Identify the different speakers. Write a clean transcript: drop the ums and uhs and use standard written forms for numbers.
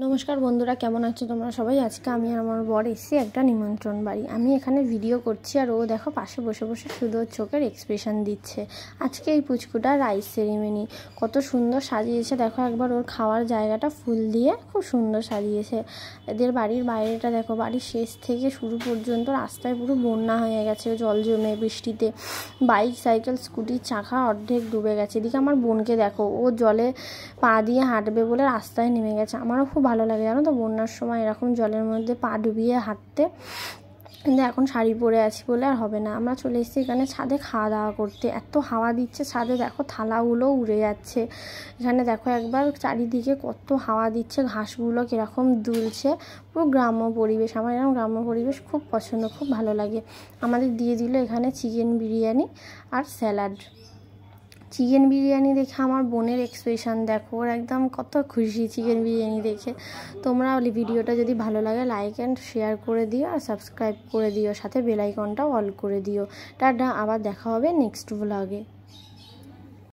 Speaker 1: নমস্কার বন্ধুরা, কেমন আছো তোমরা সবাই? আজকে আমি আর আমার বর এসেছি একটা নিমন্ত্রণ বাড়ি। আমি এখানে ভিডিও করছি আর ও দেখো পাশে বসে বসে শুধু ওর চোখের এক্সপ্রেশন দিচ্ছে। আজকে এই পুচকুটা রাইস সেরিমনি কত সুন্দর সাজিয়েছে দেখো একবার। ওর খাওয়ার জায়গাটা ফুল দিয়ে খুব সুন্দর সাজিয়েছে। এদের বাড়ির বাইরেটা দেখো, বাড়ির শেষ থেকে শুরু পর্যন্ত রাস্তায় পুরো বন্যা হয়ে গেছে, জল জমে বৃষ্টিতে বাইক সাইকেল স্কুটির চাকা অর্ধেক ডুবে গেছে। এদিকে আমার বোনকে দেখো, ও জলে পা দিয়ে হাঁটবে বলে রাস্তায় নেমে গেছে। আমারও খুব ভালো লাগে জানো তো বন্যার সময় এরকম জলের মধ্যে পা ডুবিয়ে হাঁটতে, কিন্তু এখন শাড়ি পরে আছি বলে আর হবে না। আমরা চলে এসেছি এখানে ছাদে খাওয়া দাওয়া করতে। এত হাওয়া দিচ্ছে ছাদে, দেখো থালাগুলো উড়ে যাচ্ছে। এখানে দেখো একবার চারিদিকে কত হাওয়া দিচ্ছে, ঘাসগুলো কীরকম দুলছে, পুরো গ্রাম্য পরিবেশ। আমার এরকম গ্রাম্য পরিবেশ খুব পছন্দ, খুব ভালো লাগে। আমাদের দিয়ে দিল এখানে চিকেন বিরিয়ানি আর স্যালাড। চিকেন বিরিয়ানি দেখে আমার বোনের এক্সপ্রেশন দেখো, ওর একদম কত খুশি চিকেন বিরিয়ানি দেখে। তোমরা ভিডিওটা যদি ভালো লাগে লাইক অ্যান্ড শেয়ার করে দিও আর সাবস্ক্রাইব করে দিও, সাথে বেল আইকনটাও অল করে দিও। টাটা, আবার দেখা হবে নেক্সট ব্লগে।